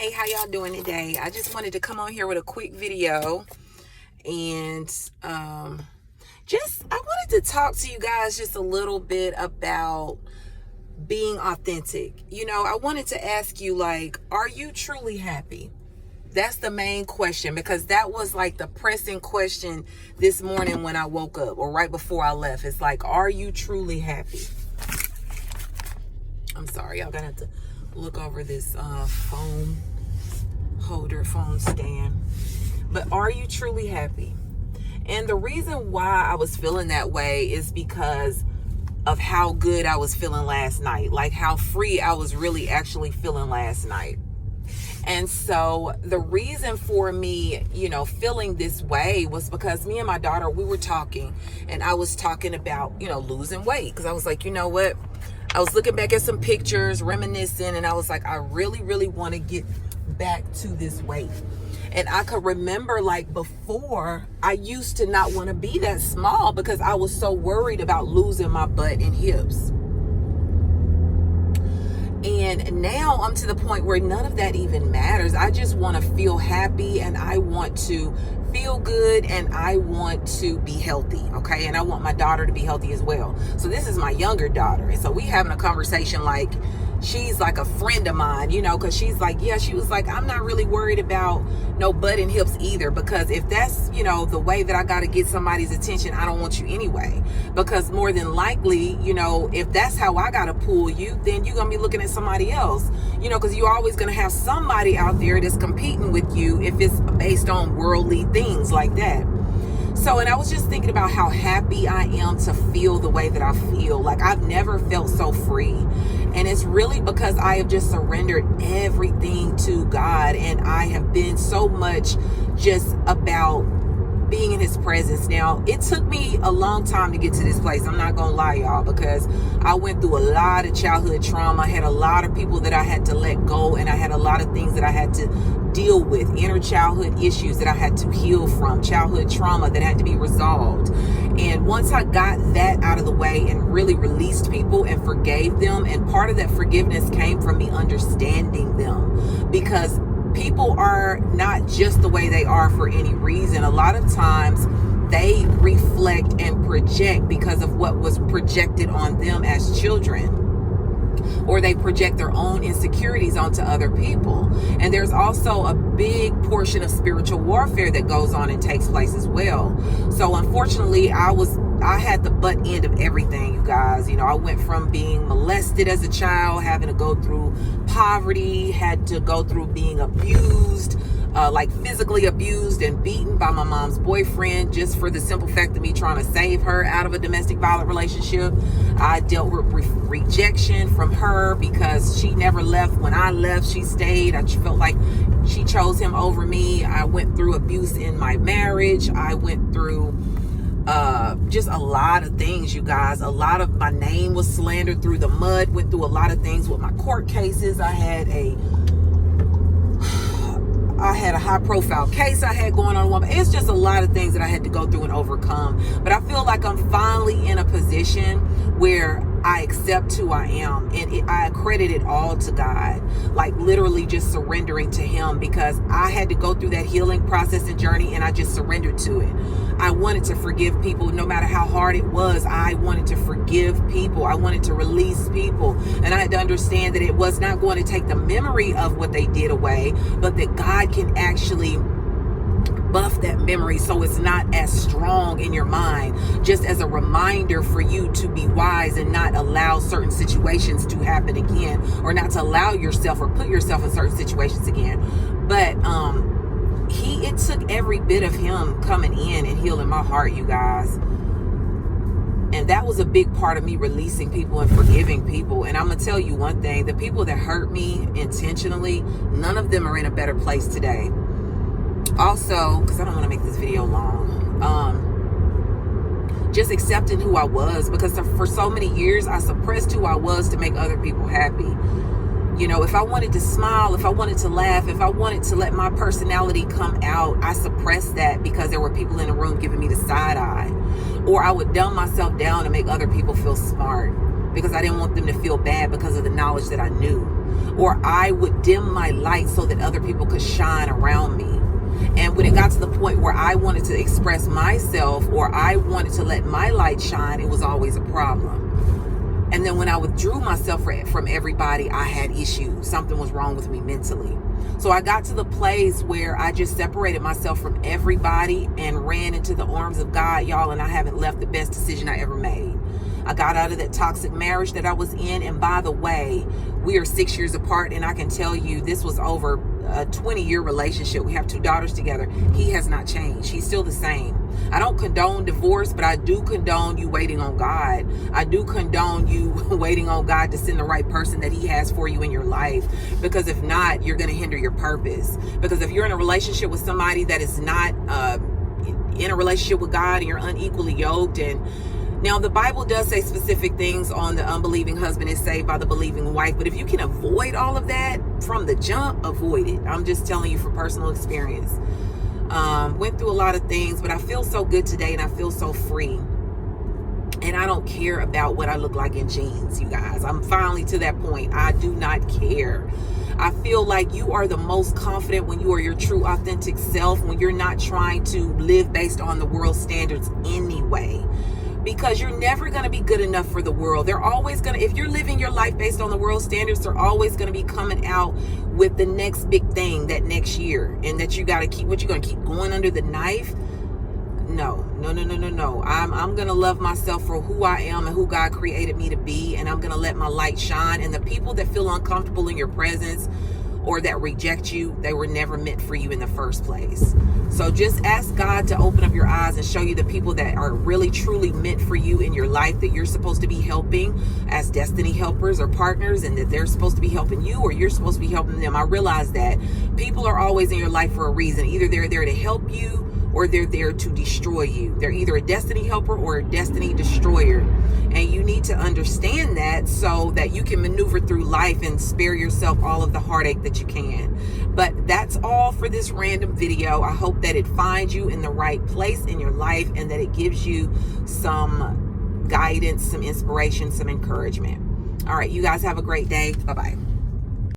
Hey, how y'all doing today? I just wanted to come on here with a quick video and I wanted to talk to you guys just a little bit about being authentic. I wanted to ask you, like, are you truly happy? That's the main question, because that was like the pressing question this morning when I woke up, or right before I left. It's like, are you truly happy? I'm sorry, y'all gonna have to look over this phone stand. But are you truly happy? And the reason why I was feeling that way is because of how good I was feeling last night, like how free I was really actually feeling last night. And so the reason for me, feeling this way was because me and my daughter, we were talking, and I was talking about, losing weight. Because I was like, you know what? I was looking back at some pictures, reminiscing, and I was like, I really, really want to get back to this weight. And I could remember, like, before, I used to not want to be that small because I was so worried about losing my butt and hips. And now I'm to the point where none of that even matters. I just want to feel happy, and I want to feel good, and I want to be healthy, okay? And I want my daughter to be healthy as well. So this is my younger daughter. And so we having a conversation like she's like a friend of mine, because she's like, she was like, I'm not really worried about no butt and hips either, because if that's, the way that I got to get somebody's attention, I don't want you anyway. Because more than likely, if that's how I got to pull you, then you're going to be looking at somebody else, because you're always going to have somebody out there that's competing with you if it's based on worldly things like that. So, and I was just thinking about how happy I am to feel the way that I feel. Like, I've never felt so free. And it's really because I have just surrendered everything to God. And I have been so much just about being in his presence. Now, it took me a long time to get to this place. I'm not going to lie, y'all, because I went through a lot of childhood trauma. I had a lot of people that I had to let go, and I had a lot of things that I had to deal with, inner childhood issues that I had to heal from, childhood trauma that had to be resolved. And once I got that out of the way and really released people and forgave them, and part of that forgiveness came from me understanding them, because people are not just the way they are for any reason. A lot of times they reflect and project because of what was projected on them as children, or they project their own insecurities onto other people. And there's also a big portion of spiritual warfare that goes on and takes place as well. So unfortunately, I had the butt end of everything, you guys. I went from being molested as a child, having to go through poverty, had to go through being abused, like physically abused and beaten by my mom's boyfriend, just for the simple fact of me trying to save her out of a domestic violent relationship. I dealt with rejection from her because she never left. When I left, she stayed. I felt like she chose him over me. I went through abuse in my marriage. I went through just a lot of things, you guys. A lot of my name was slandered through the mud. Went through a lot of things with my court cases. I had a high profile case I had going on. It's just a lot of things that I had to go through and overcome. But I feel like I'm finally in a position where I accept who I am, and I accredit it all to God, like literally just surrendering to him, because I had to go through that healing process and journey, and I just surrendered to it. I wanted to forgive people no matter how hard it was. I wanted to forgive people. I wanted to release people. And I had to understand that it was not going to take the memory of what they did away, but that God can actually buff that memory so it's not as strong in your mind, just as a reminder for you to be wise and not allow certain situations to happen again, or not to allow yourself or put yourself in certain situations again. But it took every bit of him coming in and healing my heart, you guys. And that was a big part of me releasing people and forgiving people. And I'm going to tell you one thing, the people that hurt me intentionally, none of them are in a better place today. Also, because I don't want to make this video long, just accepting who I was, because for so many years I suppressed who I was to make other people happy. If I wanted to smile, if I wanted to laugh, if I wanted to let my personality come out, I suppressed that because there were people in the room giving me the side eye. Or I would dumb myself down to make other people feel smart. because I didn't want them to feel bad because of the knowledge that I knew. Or I would dim my light so that other people could shine around me. And when it got to the point where I wanted to express myself, or I wanted to let my light shine, it was always a problem. And then when I withdrew myself from everybody, I had issues. Something was wrong with me mentally. So I got to the place where I just separated myself from everybody and ran into the arms of God, y'all, and I haven't left. The best decision I ever made. I got out of that toxic marriage that I was in. And by the way, we are 6 years apart, and I can tell you this was over a 20-year relationship. We have 2 daughters together. He has not changed. He's still the same. I don't condone divorce, but I do condone you waiting on God. I do condone you waiting on God to send the right person that he has for you in your life. Because if not, you're going to hinder your purpose. Because if you're in a relationship with somebody that is not in a relationship with God, and you're unequally yoked, and now, the Bible does say specific things on the unbelieving husband is saved by the believing wife. But if you can avoid all of that from the jump, avoid it. I'm just telling you from personal experience. Went through a lot of things, but I feel so good today, and I feel so free. And I don't care about what I look like in jeans, you guys. I'm finally to that point. I do not care. I feel like you are the most confident when you are your true, authentic self, when you're not trying to live based on the world's standards anyway. Because you're never going to be good enough for the world. They're always going to, if you're living your life based on the world's standards, they're always going to be coming out with the next big thing that next year. And that you got to keep, what you going to keep going under the knife? No. I'm going to love myself for who I am and who God created me to be. And I'm going to let my light shine. And the people that feel uncomfortable in your presence or that reject you, they were never meant for you in the first place. So just ask God to open up your eyes and show you the people that are really truly meant for you in your life, that you're supposed to be helping as destiny helpers or partners, and that they're supposed to be helping you or you're supposed to be helping them. I realize that people are always in your life for a reason. Either they're there to help you or they're there to destroy you. They're either a destiny helper or a destiny destroyer. And you need to understand that so that you can maneuver through life and spare yourself all of the heartache that you can. But that's all for this random video. I hope that it finds you in the right place in your life and that it gives you some guidance, some inspiration, some encouragement. All right, you guys have a great day. Bye-bye.